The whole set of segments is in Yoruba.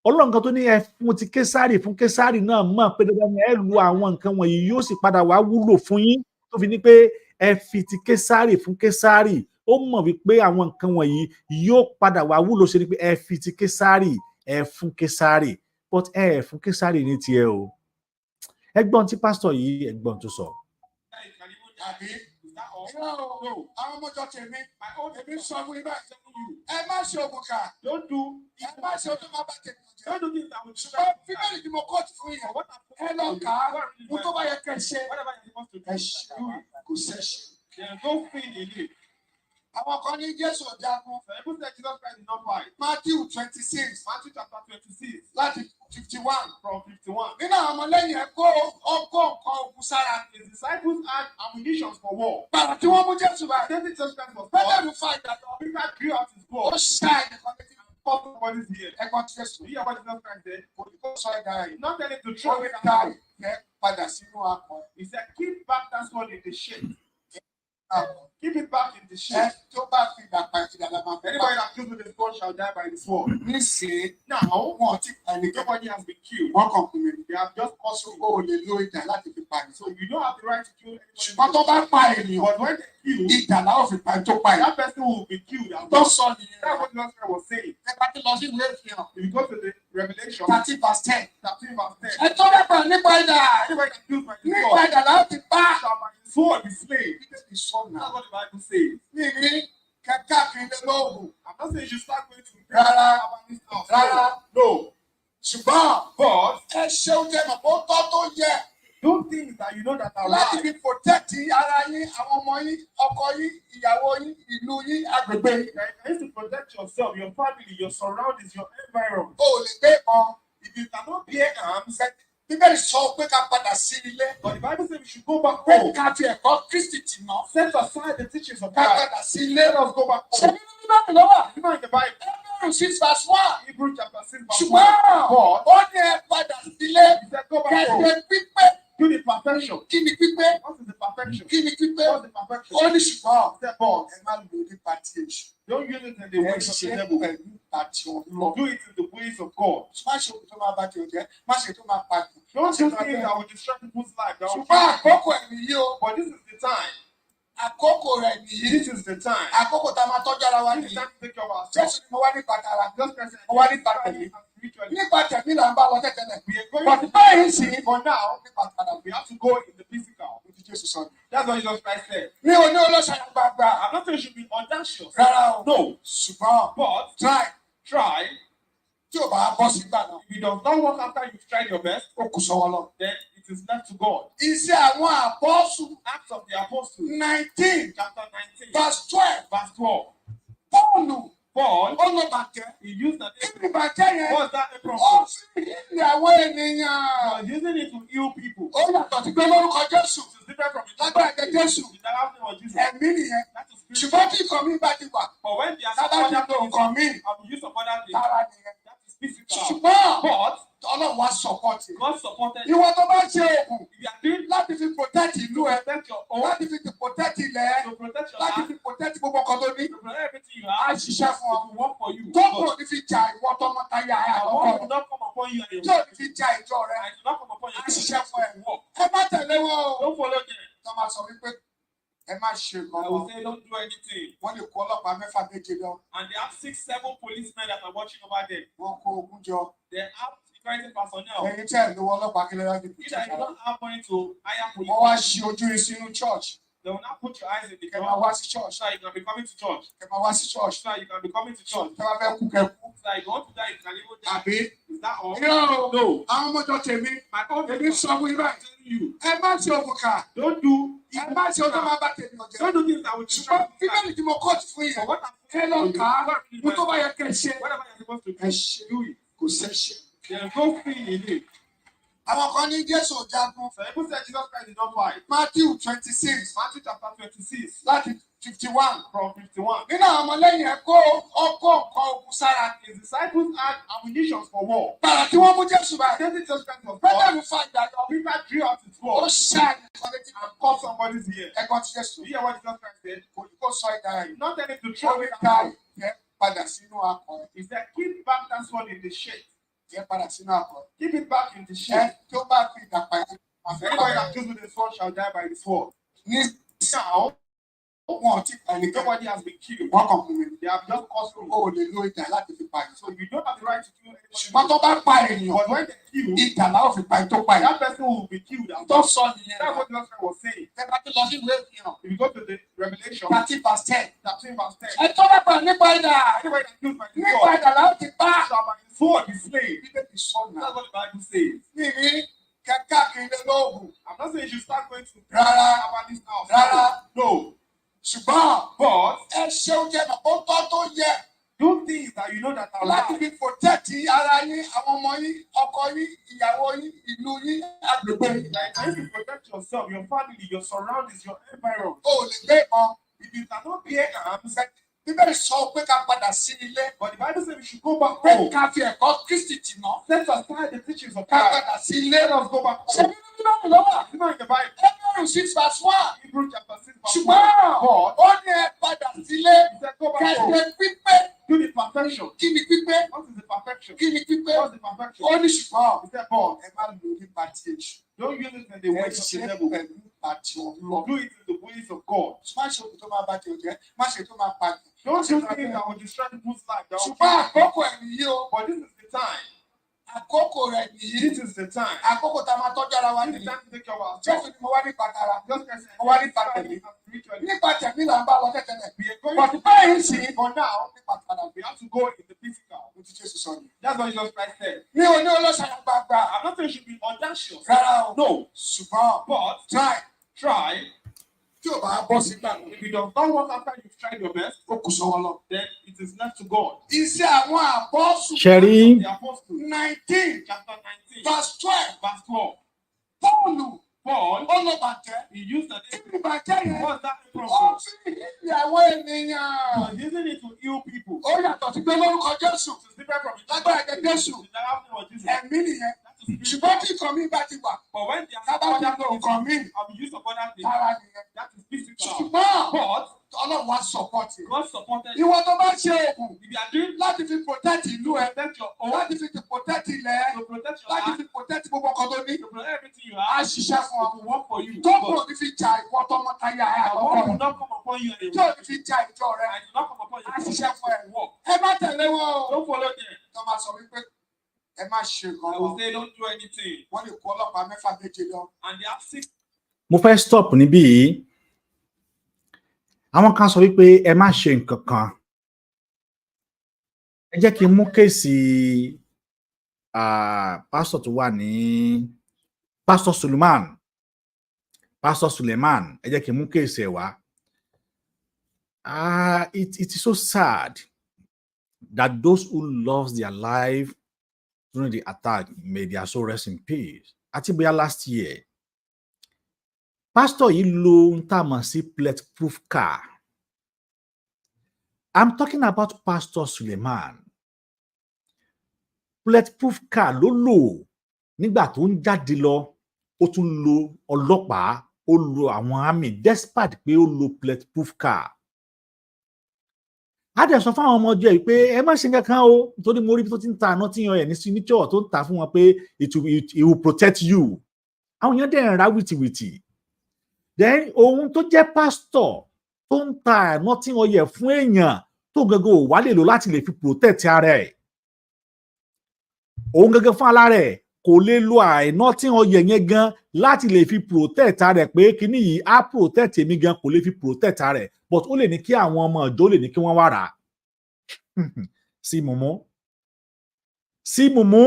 Ọlọ́run kan tó ní ẹ fún ti Késárì fún Késárì náà mọ̀ pé dandan ni ẹ lu àwọn nǹkan wọ̀nyí yóò sì padà wá wúlò fún yín tó fi ní pé ẹ fi ti Késárì fún Késárì. Ó mọ̀ wípé àwọn nǹkan wọ̀nyí yóò padà wá wúlò ṣe ni pé ẹ fi ti Késárì ẹ fún Késárì but ẹ fún Késárì ní tiẹ̀ o. Ẹgbọ́n tí pásítọ̀ yìí ẹgbọ́n tó sọ. Àwọn ọmọ ọjọ́ tèmi, èmi sọ fún ibà ìṣẹ́gun yìí. Ẹ má ṣe ògùnkà. Ẹ má ṣe ọdún máa bá tèmi jẹ́. Ṣùgbọ́n bíbélì ni mo kóòtù fún yìí. Ẹ lọ kà á. Mo tó bá yẹ kẹ́ ṣe. Ẹ ṣe kò ṣẹ̀ṣẹ̀. Àwọn kan ní Jésù jagun. Matthew 26. Matthew chapter 26. Láti 51. From 51. Nínú àwọn ọmọlẹ́yìn ẹ̀ kó ọkọ̀ nǹkan ogun sára. His disciples had ammunition for war. Bàbá tí wọ́n mú Jésù bá. David just kind of Bẹ́ẹ̀ fa ìdájọ́. Peter drew out his Ó bow. ṣá ẹnìkan létí. Somebody's here. Ẹ̀gbọ́n tí Jésù. You hear what Jesus Christ said? Kò ní kó sọ ẹ̀dá yìí. Not telling to Ó throw ní it ká out. ẹ padà sínú akọ. He said, keep back that sword in the shade. Akọ. Keep it back in the Ẹ shade. tó bá fi ìdàpá ìdàgbà máa fẹ́ Anybody pa. that kills with the sword shall die by the sword. Nísìnyí Now, wọn ti ẹnìkan nobody has been killed. wọ́n kàn pín mi. They have just also O ò lè lo ìdà láti fi pa ní. So you don't have the right to kill anybody. Ṣùgbọ́n tó bá pa ènìyàn, But when they kill, ìdà làwọn fi pa tó pa yìí. that person will be killed. And Tó that's sọ nìyẹn. what Jesus Christ was saying. Ẹ bá ti lọ sí ìwé ìfihàn. If you go to the Revelation 30:10. 13 verse 10, Ẹ tó bá pa nípa ìdà. anybody that kills by the Nípa sword ìdà làwọn ti pa. shall by the sword be slain. Bíbélì sọ That's náà. what the Bible says. Ní ní kẹ́kẹ́ kí n lè lóògùn. I'm not saying you should start going to Rárá. about this stuff. Rárá. No. Ṣùgbọ́n But ẹ ṣeun tẹ́ mọ̀ kó tọ́ tó yẹ. do things that you know that are Láti right. fi protect ara yín, àwọn ọmọ yín, ọkọ yín, ìyàwó yín, ìlú yín, agbègbè yín. You need to protect yourself, your family, your surroundings, your environment. O ò lè gbé ìbọn. If you cannot bear arms, Bíbélì sọ pé ká padà sí ilé. but the Bible says we should go back Pé home. ká fi ẹ̀kọ́ Kristi tì náà. Set aside the teachings of Ká God. padà sí ilé. Let us go back Ṣé home. nínú Bíbélì ló wà? You know in the Bible, Hebrew 6:1. Hebrews chapter 6 verse 1. Ṣùgbọ́n But ó ní ẹ padà sí ilé. he said, go back home. Kẹ̀kẹ́ pípé. Do the perfection. Kí ni pípé? What is the perfection? Kí ni pípé? What's the perfection? Ó ní ṣùgbọ́n He said, but ẹ má lò ní pàtí èṣù. don't use it in the Ẹ ways of ṣe the devil. pẹ̀lú pàtí ọlọ́. Do it in the ways of God. Má ṣe òkú tó máa bá ti òjẹ́. Má ṣe tó máa pàtó. Don't do things that will destroy people's life. That will Ṣùgbọ́n kill àkókò ẹ̀ nìyí o. But this is the time. Àkókò rẹ̀ nìyí. This is the time. Àkókò tá a máa tọ́jú ara wa This is nìyí. time to take care of ourselves. Jésù ni mo wá nípa tara. Just present. Mo wá nípa tẹ̀mí. Spiritually. Nípa tẹ̀mí là ń bá lọ tẹ́tẹ́lẹ̀. We are going But to báyìí sì for now. nípa tara. We have to go in the physical. Mo ti Jésù sọ ni. That's what Jesus Christ said. Mi ò ní olóṣèlú gbàgbà. I'm not saying you should be audacious. Rárá o. No. Ṣùgbọ́n But try try. tí ò bá bọ́ sí gbà náà. If it does not work after you've tried your best, Ó kù sọ́wọ́ lọ. then it is left to God. Iṣẹ́ àwọn àpọ́sù Acts of the Apostles, 19 chapter 19, verse 12. verse 12. Pọ́ọ̀lù Paul, ó lọ bàjẹ́. he used an Kí apron. ni bàjẹ́ yẹn? What's that apron Ó for? fi ilé àwọn He ènìyàn. was using it to heal people. Ó yàtọ̀ sí pé lórúkọ Jésù. It is different from the Lágbára ẹ̀jẹ̀ Jésù. The name of Jesus. Ẹ̀mí nìyẹn. That is spiritual. Ṣùgbọ́n tí nǹkan mi bá ti wà, But when they are sábà some ti other lo things, nǹkan mi, and use some other things, tara nìyẹn. that is physical. Ṣùgbọ́n But Ọlọ́run wá sọ̀pọ̀tì. God supported Ìwọ tó bá ṣe oògùn If you are doing láti fi protect ìlú ẹ, protect your own, láti fi protect ilẹ̀ ẹ, to protect your láti life, fi protect gbogbo nǹkan tó ní, to protect everything you á have, ṣiṣẹ́ fún ọ. it will work for you. Tó But kò ní fi jà ìwọ tọmọtaya ẹ the àkọ́kọ́ work rẹ. will not come upon you and your Tí ò ní fi jà ìjọ rẹ, and it will not come upon your á ṣiṣẹ́ fún ẹ. it will work. Ẹ má tẹ̀lé wọn o. Don't follow them. Tó máa sọ wípé ẹ má ṣe nǹkan I will kan. say don't do anything. Wọ́n lè kó ọlọ́pàá mẹ́fà méje lọ. And they have 6, 7 policemen that are watching over them. Wọ́n kó ogun jọ. They have security personnel. Ẹ̀yin tẹ́ ẹ̀ lówó ọlọ́pàá kí lè rájú Either you don't have money to hire police, wọ́n wá ṣí ojú yín sínú church. they will not put your eyes in the Kẹ máa church wá sí church. so that you can be coming to church. Kẹ máa wá sí church. So that you can be coming to church. Kẹ máa fẹ́ kú kẹ kú. So that if you want to die, you can even die. Àbí? Is that all? Yóò. No. Àwọn ọmọjọ tèmi. My own Èmi people sọ fún yín báyìí. telling you, Ẹ má ṣe òkùnkà. don't do Ẹ má ṣe ọjọ́ máa bá tèmi ọ̀jẹ̀. don't do things that will destroy Ṣùgbọ́n your life. bíbélì tí mo kóòtù fún yín. For what I'm Ẹ lọ kà á. Mo tó bá yẹ kẹ́ ẹ ṣe. whatever you're supposed to Ẹ do, ṣe. do it. Kò ṣẹ̀ṣẹ̀. There's no sin in it. Àwọn kan ní Jésù jagun. So people said Jesus Christ did not fight. Matthew 26 Matthew chapter 26 láti 51. from 51. Nínú àwọn ọmọlẹ́yìn ẹ̀ kó ọkọ̀ nǹkan ogun sára. His disciples had ammunition for war. Bàrà tí wọ́n mú Jésù báyìí. David just kind of Bẹ́ẹ̀ fa ìdájọ́. Peter drew out his Ó sword ṣá ẹnìkan létí. and cut somebody's ear. Ẹ̀gbọ́n ti Jésù. You hear what Jesus Christ said? Kò ní kó sọ ìdá ẹ̀. Not telling to Ó throw ní it ká out. ẹ padà sínú akọ. He said, keep back that sword in the shade. Jẹ́ padà sínú àpò. Give it back in the sheep. Tí ó bá fi ìdà pa Anybody that kills with the sword shall die by the sword. Ní Now, wọn ti pa ẹnìkan. nobody has been killed. Wọ́n kàn fún mi. They have just caused me. O ò lè lo ìdà láti fi pa So you don't have the right to kill anybody. Ṣùgbọ́n tó bá pa ènìyàn, But when they kill, ìdà la ó fi pa ẹni tó pa ẹ̀. that person will be killed. And Tó sọ nìyẹn. that's what the Lord was saying. Ẹ bá ti lọ sí ìwé ìfihàn. If you go to the Revelation, 30:10. 13 verse 10, Ẹ tó bá pa nípa ìdà. anybody that kills by the Nípa sword ìdà la ó ti pa. shall by the sword be slain. Bíbélì sọ That's náà. what the Bible says. Níbi kẹ̀kẹ́ kiri lóògùn. I'm not saying you should start going to Rárá. about this now. Rárá. No. Ṣùgbọ́n But ẹ ṣe oúnjẹ náà ó tọ́ tó yẹ. do things that you know that are Láti right. fi protect ara yín, àwọn ọmọ yín, ọkọ yín, ìyàwó yín, ìlú yín, agbègbè yín. Like trying to protect yourself, your family, your surroundings, your environment. O ò lè gbé ìbọn. If you cannot bear arms, Bíbélì sọ pé ká padà sí ilé. but the Bible says we should go back Pé home. ká fi ẹ̀kọ́ Kristi tì mọ́. Set aside the teachings of Ká God. padà sí ilé. Let us go back Ṣé home. nínú Bíbélì ló wà? It's not in the Bible. Hebrew 6:1. Hebrews chapter 6 verse 1. Ṣùgbọ́n But ó ní ẹ padà sílé. he said, go back home. Kẹ̀kẹ́ pípé. Do the perfection. Kí ni pípé? What is the perfection? Kí ni pípé? What's the perfection? Ó ní ṣùgbọ́n He said, but ẹ má lò nípa ti èṣù. don't use it in the Ẹ ways of ṣe the devil. pẹ̀lú àti Ọlọ́run. Do it in the ways of God. Má ṣe òkú tó máa bá ti òjẹ́. Má ṣe tó máa pa ti. Don't do things that will destroy people's life. That will Ṣùgbọ́n kill àkókò ẹ̀ nìyí o. But this is the time. Àkókò rẹ̀ nìyí. This is the time. Àkókò tá a máa tọ́jú ara wa This is nìyí. the time to take care of ourselves. Jésù ni mo wá nípa tara. Just like I said, Mo wá nípa tẹ̀mí. spiritually. Nípa tẹ̀mí là ń bá lọ tẹ́tẹ́lẹ̀. We are going Bọ̀dù to báyìí sì. but now Nípa tara. we have to go in the physical. Mo ti Jésù sọ ni. That's what Jesus Christ said. Mi ò ní olóṣèlú gbàgbà. I'm not saying you should be audacious. Rárá o. No. Ṣùgbọ́n But try. try. Tí ò bá bọ́ sí gbà. If it does not work after you've tried your best, Ó kù sọ́wọ́ lọ. then it is left to God. Iṣẹ́ àwọn àpọ́sù. Ṣẹ̀rí The Apostles, 19 chapter 19, verse 12. verse 12. Pọ́ọ̀lù Paul, ó lọ bàjẹ́. he used the Kí ni bàjẹ́ yẹn? what's that apron Ó for? fi ìyàwó ènìyàn. He was using it to heal people. Ó yàtọ̀ sí pé lórúkọ Jésù. It's different from the Lágbára ẹ̀jẹ̀ Jésù. The name of Jesus. Ẹ̀mí nìyẹn. That is spiritual. Ṣùgbọ́n tí nǹkan mi bá ti wà. But when they Ká are bá ti other lo things, nǹkan mi. have the use of other things, Tara nìyẹn. that is physical. Ṣùgbọ́n But Ọlọ́run wá sọ̀pọ̀tì. God supported you. Ìwọ tó bá ṣe oògùn If you are doing láti fi protect ìlú ẹ. protect your own, Láti fi protect ilẹ̀ ẹ. to protect your Láti heart, fi protect gbogbo nǹkan tó ní. to protect everything you Á have, ṣiṣẹ́ fún ọ. to work for you. Tó God. kúrò ní fi jà ìwọ tọmọtaya ẹ And àkọ́kọ́ what will rẹ̀. not come upon you Tí ò anymore. ní fi jà ìjọ rẹ. And will not come upon Á you. ṣiṣẹ́ fún ẹ. Work. Ẹ má tẹ̀lé wọn o. Don't follow them. Tó máa sọ wípé ẹ má ṣe nǹkan I will kan. say don't do anything. Wọ́n lè kó ọlọ́pàá mẹ́fà méje lọ. And they have 6 mo fẹ́ stop níbí yìí. Àwọn kan sọ wípé ẹ má ṣe nǹkan kan. Ẹ jẹ́ kí n mú kéèsì pásítọ̀ tó wà ní pásítọ̀ Suleiman. Ẹ jẹ́ kí n mú kéèsì ẹ̀ wá. It is so sad that those who lost their life during the attack, may their soul rest in peace. Àti bóyá last year, pastor yìí lo ń tà mọ̀ sí bulletproof car. I'm talking about Pastor Suleiman. Bulletproof car ló lò nígbà tó ń jáde lọ. Ó tún lo ọlọ́pàá, ó lo àwọn army despite pé ó lo bulletproof car. A dẹ̀ sọ fún àwọn ọmọ ọjọ́ yìí pé ẹ má ṣe nǹkan kan o, nítorí mo rí bí tó ti ń ta àná tí yan ẹ̀ ní signature tó ń ta fún wọn pé it will protect you. Àwọn èèyàn dẹ̀ ń ra wìtìwìtì. Then ohun tó jẹ́ pastor tó ń ta àná tí wọ́n yẹ fún èèyàn tó gẹ́gẹ́ ò wá lè lò láti lè fi protect ara ẹ̀. Òun gẹ́gẹ́ fún ara rẹ̀ kò lè lo àìná tí wọ́n yẹ yẹn gan láti lè fi protect ara rẹ̀ pé kíní yìí á protect èmi gan kò lè fi protect ara rẹ̀ but ó lè ní kí àwọn ọmọ ìjọ lè ní kí wọ́n wá rà á. Sí mùmú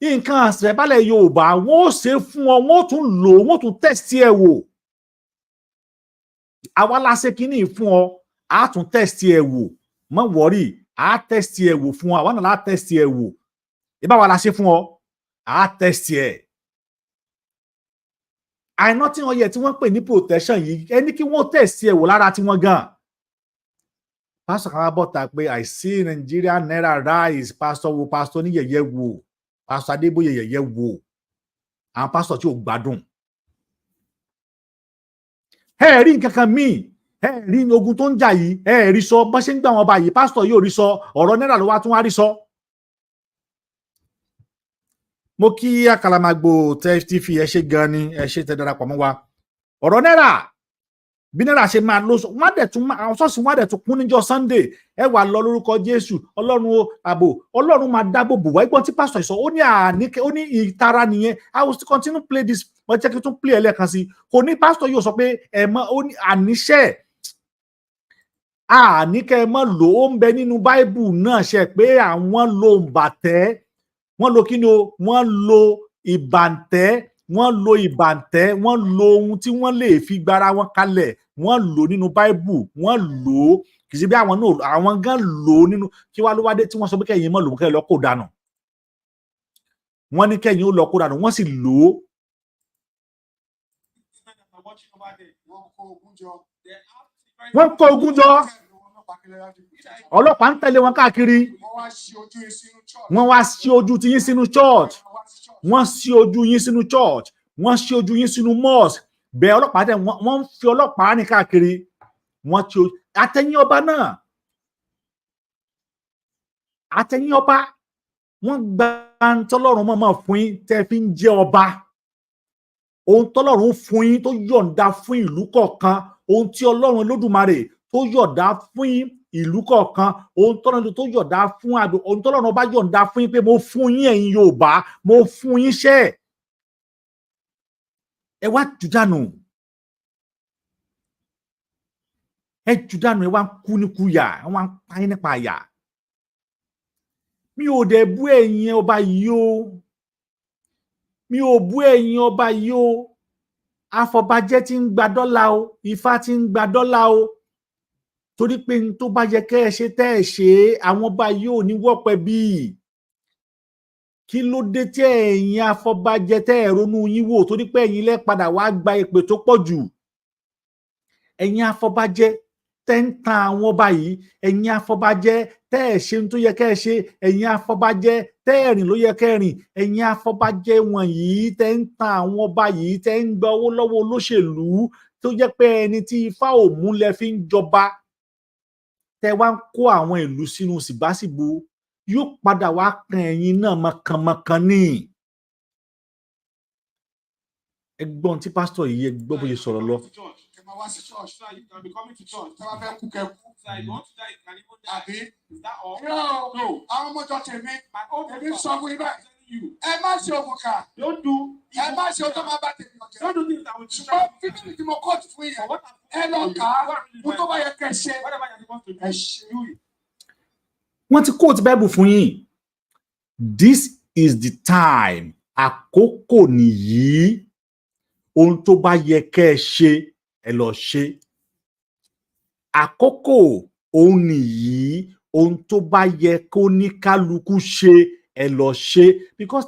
nǹkan àṣẹ̀bálẹ̀ Yorùbá wọ́n ó ṣe fún ọ wọ́n ó tún lò wọ́n ó tún test ẹ wò. Àwa la ṣe kíní fún ọ á tún test ẹ wò má worry á test ẹ wò fún ọ àwọn náà lá test ẹ wò ìbáwa la ṣe fún ọ á test ẹ. Àìná tí wọ́n yẹ tí wọ́n pè ní protection yìí ẹni kí wọ́n test ẹ wò lára tí wọ́n gan. Pastor kan bọ́ta pé I see Nigerian naira rise pastor wo pastor ní yẹ̀yẹ́ wo pastor Adébóyè yẹ̀yẹ́ wo àwọn pastor tí ò gbádùn. Ẹ rí nǹkan kan míì ẹ rí ogun tó ń jà yìí ẹ rí sọ bọ́n ṣe ń gbà wọn báyìí pastor yóò rí sọ ọ̀rọ̀ náírà ló wá tún wá rí sọ. mo kí Àkàlàmàgbò TV ẹ ṣé gan ni, ẹ ṣé tẹ́ darapọ̀ mọ́ wa. Ọ̀rọ̀ náírà bí náírà ṣe máa lọ wọ́n dẹ̀ tún àwọn ṣọ́ọ̀ṣì wọ́n dẹ̀ tún kún níjọ́ Sunday ẹ wà lọ lórúkọ Jésù Ọlọ́run ààbò Ọlọ́run máa dáàbò bò wá. Ìgbọ́n tí pásítọ̀ sọ ó ní ìtara nìyẹn. I will still continue play this wọ́n jẹ́ kí n tún play ẹlẹ́ẹ̀kan sí. Kò ní pásítọ̀ yóò sọ pé ẹ mọ́ ó ní àníṣe àníkẹ́ ẹ mọ́ lò ó ń bẹ nínú Báíbù náà ṣe pé àwọn lo ìbàtẹ́ wọ́n lo kí ni o wọ́n lo ìbàntẹ́ wọ́n lo ìbàntẹ́ wọ́n lo ohun tí wọ́n lè fi gbára wọn kalẹ̀ wọ́n lò nínú Báíbù wọ́n lò ó kì í ṣe bí àwọn náà àwọn gan lò ó nínú kí wá ló wá dé tí wọ́n sọ pé kẹ́yìn mọ́ lòun kẹ́ lọ kó dànù wọ́n ní kẹ́yìn ó lọ kó dànù wọ́n sì lò ó. Wọ́n kó ogun jọ ọlọ́pàá ń tẹ̀lé wọn káàkiri wọ́n wá sí ojú ti yín sínú church wọ́n sí ojú yín sínú church wọ́n sí ojú yín sínú mosque bẹ́ẹ̀ ọlọ́pàá tẹ̀ wọ́n ń fi ọlọ́pàá rìn káàkiri wọ́n ti àtẹ̀yìn ọba náà àtẹ̀yìn ọba wọ́n gba tọ́lọ́run mọ̀ọ́mọ̀ fún yín tẹ́ fi ń jẹ́ ọba ohun tọ́lọ́run fún yín tó yọ̀ǹda fún ìlú kọ̀ọ̀kan ohun tí Ọlọ́run Olódùmarè tó yọ̀ǹda fún yín ìlú kọ̀ọ̀kan ohun tọ́lọ́run tó yọ̀ǹda fún àdó ohun tọ́lọ́run ọba yọ̀ǹda fún yín pé mo fún yín ẹ̀yin Yorùbá mo fún yín ṣẹ́ ẹ wá jùdánù ẹ jùdánù ẹ wá kú ní kúyà ẹ wá pa yín nípa àyà mi ò dẹ̀ bú ẹ̀yin ọba yìí o mi ò bú ẹ̀yin ọba yìí o afọbajẹ́ tí ń gba dọ́là o Ifá tí ń gba dọ́là o torí pé n tó bá yẹ kẹ́ ẹ ṣe tẹ́ ẹ ṣe àwọn ọba yìí ò ní wọ́pẹ́ bíi kí ló dé tí ẹ̀yin afọbajẹ́ tẹ́ ẹ ronú yín wò torí pé ẹ̀yin lẹ́ padà wá gba èpè tó pọ̀ jù ẹ̀yin afọbajẹ́ tẹ́ ń tan àwọn ọba yìí ẹ̀yin afọbajẹ́ tẹ́ ẹ ṣe tó yẹ kẹ́ ẹ ṣe ẹ̀yin afọbajẹ́ tẹ́ ẹ rìn ló yẹ kẹ́ ẹ rìn ẹ̀yin afọbajẹ́ wọ̀nyí tẹ́ ń tan àwọn ọba yìí tẹ́ ń gba owó lọ́wọ́ olóṣèlú tó jẹ́ pé ẹni tí Ifá ò mú lẹ fi ń jọba tẹ́ wá ń kó àwọn ìlú sínú síbáṣìbò yóò padà wá kan ẹ̀yin náà mọ̀kànmọ̀kàn ní. Ẹgbọ́n tí pásítọ̀ yìí ẹ gbọ́ bó ṣe sọ̀rọ̀ lọ. Wá sí church náà you can be coming to church tí wọ́n fẹ́ kú kẹ́kú. Àbí no àwọn ọmọ church èmi sọ fún ibà ẹ má ṣe òmùkà ẹ má ṣe ọjọ́ máa bá tèmi ọ̀jẹ̀ ṣùgbọ́n bíbélì tí mo kóòtù fún yẹn ẹ lọ kà á mo tó bá yẹ kẹ́ ṣe ẹ ṣe. Wọ́n ti kóòtù Bible fún yín this is the time àkókò nìyí ohun tó bá yẹ kẹ́ ẹ ṣe ẹ lọ ṣe àkókò òun nìyí ohun tó bá yẹ kó ní kálukú ṣe ẹ lọ ṣe because